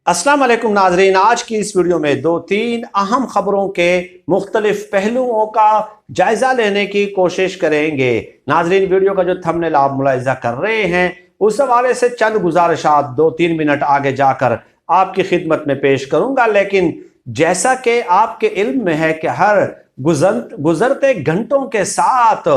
अस्सलाम वालेकुम नाजरीन, आज की इस वीडियो में दो तीन अहम खबरों के मुख्तलिफ पहलुओं का जायजा लेने की कोशिश करेंगे। नाजरीन, वीडियो का जो थंबनेल आप मुलाहिजा कर रहे हैं उस हवाले से चंद गुजारिशात 2-3 मिनट आगे जाकर आपकी खिदमत में पेश करूंगा। लेकिन जैसा कि आपके इल्म में है कि हर गुजरते घंटों के साथ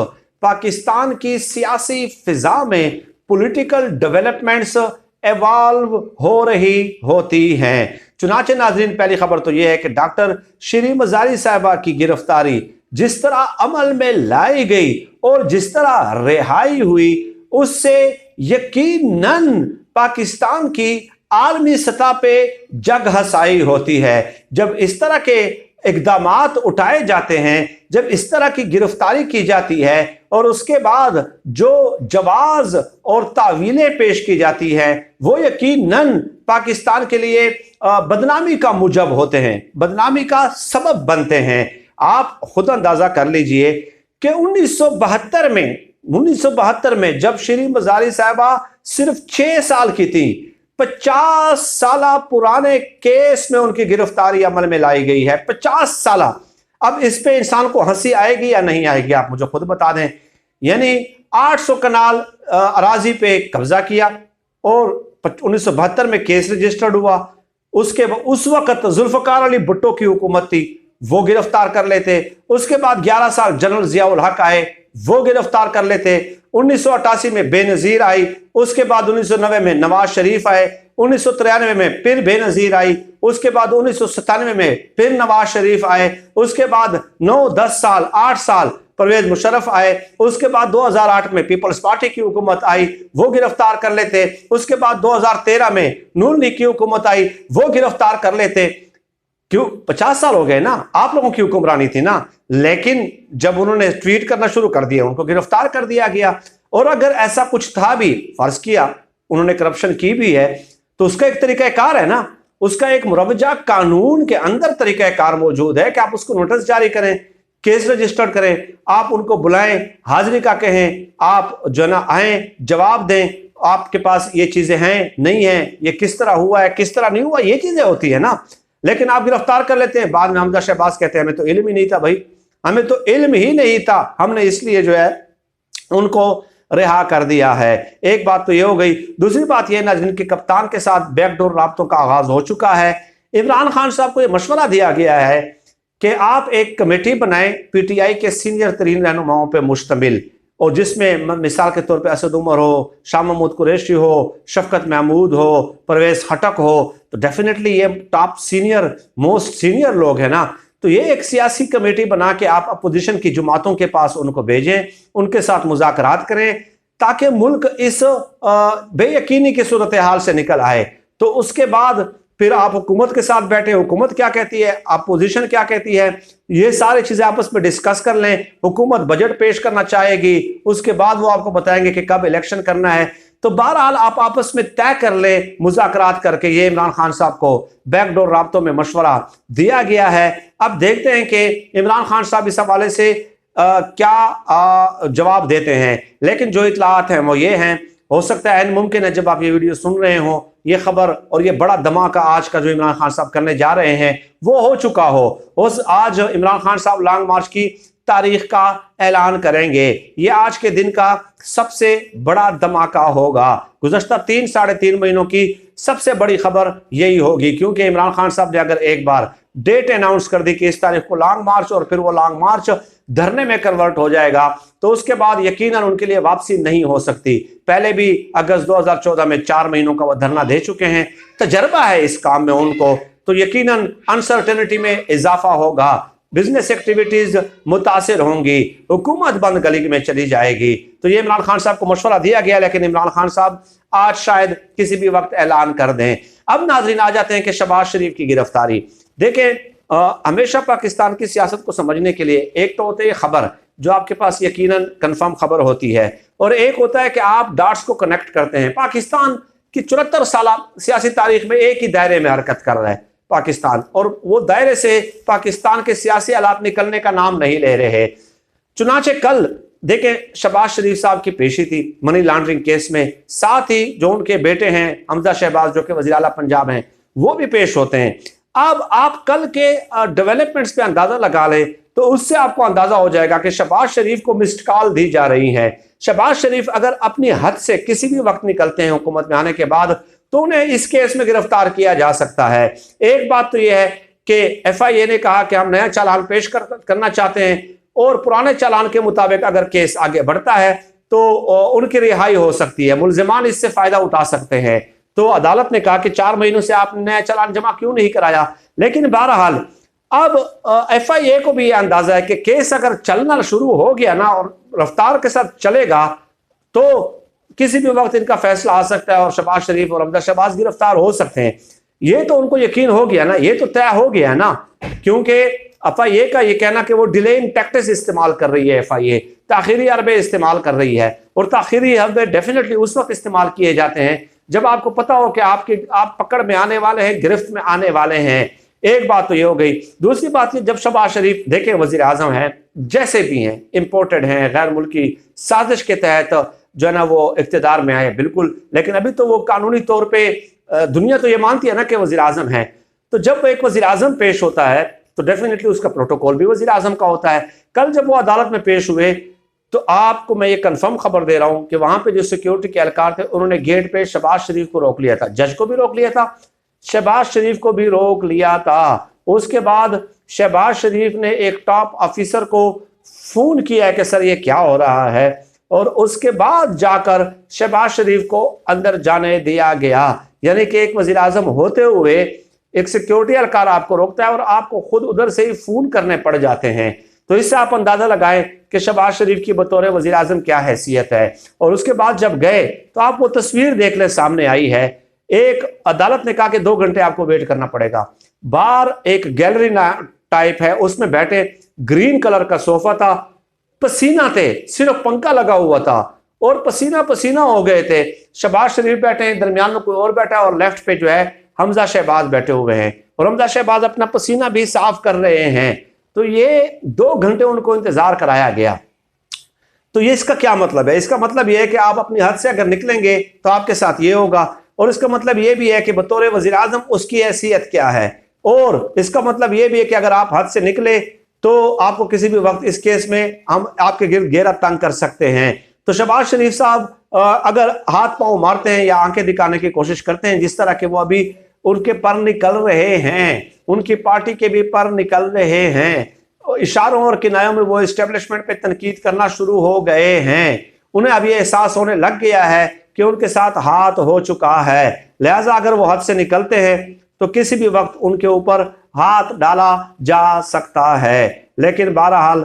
पाकिस्तान की सियासी फिजा में पॉलिटिकल डेवलपमेंट्स एवॉल्व हो रही होती हैं। चुनाचे नाजरीन, पहली खबर तो यह है कि डॉक्टर शिरीन मजारी साहिबा की गिरफ्तारी जिस तरह अमल में लाई गई और जिस तरह रिहाई हुई, उससे यकीनन पाकिस्तान की आलमी सतह पे जग हसाई होती है। जब इस तरह के इकदामात उठाए जाते हैं, जब इस तरह की गिरफ्तारी की जाती है और उसके बाद जो जवाज और तावीलें पेश की जाती है, वो यकीनन पाकिस्तान के लिए बदनामी का मुजब होते हैं, बदनामी का सबब बनते हैं। आप खुद अंदाजा कर लीजिए कि 1972 में जब शिरीन मजारी साहिबा सिर्फ 6 साल की थी, 50 साल पुराने केस में उनकी गिरफ्तारी अमल में लाई गई है। 50 साल। अब इस पे इंसान को हंसी आएगी या नहीं आएगी, आप मुझे खुद बता दें। यानी 800 कनाल अराजी पे कब्जा किया और 1972 में केस रजिस्टर्ड हुआ। उस वक्त जुल्फकार अली भुट्टो की हुकूमत थी, वो गिरफ्तार कर लेते। उसके बाद 11 साल जनरल जियाउल हक आए, वो गिरफ्तार कर लेते। 1988 में बेनजीर आई, उसके बाद 1990 में नवाज शरीफ आए, 1993 में फिर बेनजीर आई, उसके बाद 1997 में फिर नवाज शरीफ आए, उसके बाद 9-10 साल 8 साल परवेज मुशर्रफ आए, उसके बाद 2008 में पीपल्स पार्टी की हुकूमत आई, वो गिरफ्तार कर लेते। उसके बाद 2013 में नून लीग की हुकूमत आई, वो गिरफ्तार कर लेते। क्यों? 50 साल हो गए ना, आप लोगों की हुक्मरानी थी ना। लेकिन जब उन्होंने ट्वीट करना शुरू कर दिया, उनको गिरफ्तार कर दिया गया। और अगर ऐसा कुछ था भी, फर्ज किया उन्होंने करप्शन की भी है, तो उसका एक तरीकाकार है ना, उसका एक मुरवजा कानून के अंदर तरीकाकार मौजूद है कि आप उसको नोटिस जारी करें, केस रजिस्टर्ड करें, आप उनको बुलाएं, हाजिरी का कहें, आप जो ना आए, जवाब दें, आपके पास ये चीजें हैं नहीं है, ये किस तरह हुआ है, किस तरह नहीं हुआ, ये चीजें होती है ना। लेकिन आप गिरफ्तार कर लेते हैं। बाद में हमजा शहबाज कहते हैं हमें तो इल्म ही नहीं था भाई, हमें तो इल्म ही नहीं था, हमने इसलिए जो है उनको रिहा कर दिया है। एक बात तो ये हो गई। दूसरी बात यह ना, जिनके कप्तान के साथ बैकडोर राब्तों का आगाज हो चुका है। इमरान खान साहब को यह मशवरा दिया गया है कि आप एक कमेटी बनाएं पीटीआई के सीनियर तरीन रहनुमाओं पर मुश्तमिल, और जिसमें मिसाल के तौर पे असद उमर हो, शाह महमूद कुरैशी हो, शफकत महमूद हो, परवेज खटक हो, तो डेफिनेटली ये टॉप सीनियर मोस्ट सीनियर लोग हैं ना। तो ये एक सियासी कमेटी बना के आप अपोजिशन की जमातों के पास उनको भेजें, उनके साथ मुज़ाकरात करें, ताकि मुल्क इस बेयकीनी की सूरत हाल से निकल आए। तो उसके बाद फिर आप हुकूमत के साथ बैठे, हुकूमत क्या कहती है, अपोजिशन क्या कहती है, ये सारी चीजें आपस में डिस्कस कर लें। हुकूमत बजट पेश करना चाहेगी, उसके बाद वो आपको बताएंगे कि कब इलेक्शन करना है। तो बहरहाल आप आपस में तय कर लें मुज़ाकरात करके। ये इमरान खान साहब को बैकडोर राब्तों में मशवरा दिया गया है। अब देखते हैं कि इमरान खान साहब इस हवाले से क्या जवाब देते हैं। लेकिन जो इतलात हैं वो ये हैं, हो सकता है मुमकिन है जब आप ये वीडियो सुन रहे हो, ये खबर और ये बड़ा धमाका आज का जो इमरान खान साहब करने जा रहे हैं वो हो चुका हो। उस आज इमरान खान साहब लॉन्ग मार्च की तारीख का ऐलान करेंगे। ये आज के दिन का सबसे बड़ा धमाका होगा। गुज़श्ता 3-3.5 महीनों की सबसे बड़ी खबर यही होगी, क्योंकि इमरान खान साहब ने अगर एक बार डेट अनाउंस कर दी कि इस तारीख को लॉन्ग मार्च, और फिर वो लॉन्ग मार्च धरने में कन्वर्ट हो जाएगा, तो उसके बाद यकीनन उनके लिए वापसी नहीं हो सकती। पहले भी अगस्त 2014 में 4 महीनों का वो धरना दे चुके हैं, तजर्बा है इस काम में उनको। तो यकीनन अनसर्टेनिटी में इजाफा होगा, बिजनेस एक्टिविटीज मुतासिर होंगी, हुकूमत बंद गली में चली जाएगी। तो ये इमरान खान साहब को मशवरा दिया गया, लेकिन इमरान खान साहब आज शायद किसी भी वक्त ऐलान कर दें। अब नाजरीन आ जाते हैं कि शहबाज शरीफ की गिरफ्तारी। देखें, हमेशा पाकिस्तान की सियासत को समझने के लिए एक तो होती है खबर, जो आपके पास यकीनन कंफर्म खबर होती है, और एक होता है कि आप डॉट्स को कनेक्ट करते हैं। पाकिस्तान की 74 साल सियासी तारीख में एक ही दायरे में हरकत कर रहा है पाकिस्तान, और वो दायरे से पाकिस्तान के सियासी हालात निकलने का नाम नहीं ले रहे। चुनाचे कल देखें, शहबाज शरीफ साहब की पेशी थी मनी लॉन्ड्रिंग केस में, साथ ही जो उनके बेटे हैं हमजा शहबाज जो कि वज़ीर आला पंजाब हैं, वो भी पेश होते हैं। अब आप कल के डेवलपमेंट्स पे अंदाजा लगा लें तो उससे आपको अंदाजा हो जाएगा कि शहबाज शरीफ को मिस्ड कॉल दी जा रही है। शहबाज शरीफ अगर अपनी हद से किसी भी वक्त निकलते हैं हुकूमत में आने के बाद तो उन्हें इस केस में गिरफ्तार किया जा सकता है। एक बात तो यह है कि FIA ने कहा कि हम नया चालान पेश करना चाहते हैं और पुराने चालान के मुताबिक अगर केस आगे बढ़ता है तो उनकी रिहाई हो सकती है, मुलजिमान इससे फायदा उठा सकते हैं। तो अदालत ने कहा कि 4 महीनों से आपने नया चालान जमा क्यों नहीं कराया। लेकिन बहरहाल अब FIA को भी यह अंदाजा है कि केस अगर चलना शुरू हो गया ना और रफ्तार के साथ चलेगा तो किसी भी वक्त इनका फैसला आ सकता है और शहबाज शरीफ और हमजा शहबाज गिरफ्तार हो सकते हैं। ये तो उनको यकीन हो गया ना, ये तो तय हो गया ना, क्योंकि FIA का ये कहना कि वो डिलेइंग टैक्टिक्स इस्तेमाल कर रही है, FIA ताखिरी हरबे इस्तेमाल कर रही है और ताखिरी हरबे डेफिनेटली उस वक्त इस्तेमाल किए जाते हैं जब आपको पता हो कि आप पकड़ में आने वाले हैं, गिरफ्त में आने वाले हैं। एक बात तो ये हो गई। दूसरी बात ये, जब शहबाज शरीफ देखें वजीर आजम है, जैसे भी हैं, इंपोर्टेड हैं, गैर मुल्की साजिश के तहत जो है ना वो इख्तिदार में आए बिल्कुल, लेकिन अभी तो वो कानूनी तौर पर दुनिया तो ये मानती है ना कि वजीर आजम है। तो जब एक वजीर आजम पेश होता है तो डेफिनेटली उसका प्रोटोकॉल भी वजीर आजम का होता है। कल जब वो अदालत में पेश हुए तो आपको मैं ये कंफर्म खबर दे रहा हूं कि वहां पे जो सिक्योरिटी के एहलकार थे उन्होंने गेट पे शहबाज शरीफ को रोक लिया था, जज को भी रोक लिया था, शहबाज शरीफ को भी रोक लिया था। उसके बाद शहबाज शरीफ ने एक टॉप ऑफिसर को फोन किया है कि सर ये क्या हो रहा है, और उसके बाद जाकर शहबाज शरीफ को अंदर जाने दिया गया। यानी कि एक वजीर आजम होते हुए एक सिक्योरिटी एहलकार आपको रोकता है और आपको खुद उधर से ही फोन करने पड़ जाते हैं। तो इससे आप अंदाजा लगाएं कि शहबाज शरीफ की बतौर वजीर आजम क्या हैसियत है। और उसके बाद जब गए तो आप वो तस्वीर देख लें, सामने आई है। एक अदालत ने कहा कि 2 घंटे आपको वेट करना पड़ेगा। बाहर एक गैलरी टाइप है, उसमें बैठे, ग्रीन कलर का सोफा था, पसीना थे, सिर्फ पंखा लगा हुआ था और पसीना पसीना हो गए थे। शहबाज शरीफ बैठे, दरमियान में कोई और बैठा और लेफ्ट पे जो है हमजा शहबाज बैठे हुए हैं और हमजा शहबाज अपना पसीना भी साफ कर रहे हैं। तो ये 2 घंटे उनको इंतजार कराया गया। तो ये इसका क्या मतलब है? इसका मतलब ये है कि आप अपनी हद से अगर निकलेंगे तो आपके साथ ये होगा, और इसका मतलब ये भी है कि बतौर वजीर आजम उसकी हैसियत क्या है, और इसका मतलब ये भी है कि अगर आप हद से निकले तो आपको किसी भी वक्त इस केस में हम आपके गिर्द घेरा तंग कर सकते हैं। तो शहबाज शरीफ साहब अगर हाथ पांव मारते हैं या आंखें दिखाने की कोशिश करते हैं, जिस तरह के वो अभी उनके पर निकल रहे हैं, उनकी पार्टी के भी पर निकल रहे हैं, इशारों और किनायों में वो इस्टेब्लिशमेंट पे तनकीद करना शुरू हो गए हैं, उन्हें अब ये एहसास होने लग गया है कि उनके साथ हाथ हो चुका है। लिहाजा अगर वो हद से निकलते हैं तो किसी भी वक्त उनके ऊपर हाथ डाला जा सकता है। लेकिन बहरहाल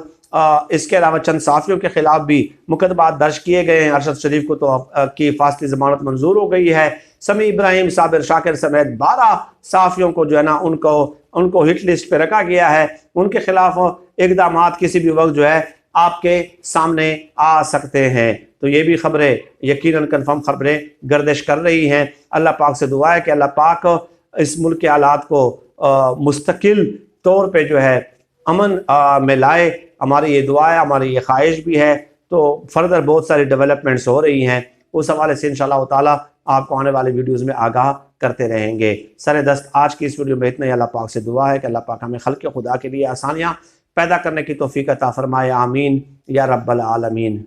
इसके अलावा चंद साफियों के खिलाफ भी मुकदमा दर्ज किए गए हैं। अरशद शरीफ को तो की फासली जमानत मंजूर हो गई है। समी इब्राहिम, साबिर शाकिर समेत 12 साफियों को जो है ना उनको हिट लिस्ट पे रखा गया है। उनके खिलाफ इकदाम किसी भी वक्त जो है आपके सामने आ सकते हैं। तो ये भी खबरें यकीनन कन्फर्म खबरें गर्दिश कर रही हैं। अल्लाह पाक से दुआ है कि अल्लाह पाक इस मुल्क के हालात को मुस्तकिल तौर पे जो है अमन में लाए। हमारी ये दुआ है, हमारी ये ख्वाहिश भी है। तो फर्दर बहुत सारी डेवलपमेंट्स हो रही हैं, उस हवाले से इंशाल्लाह ताला आपको आने वाले वीडियोज़ में आगाह करते रहेंगे। सर दस्त आज की इस वीडियो में इतना ही। अल्लाह पाक से दुआ है कि अल्लाह पाक हमें खल्क़ खुदा के लिए आसानियाँ पैदा करने की तौफीक अता फरमाए। आमीन या रब्बल आलमीन।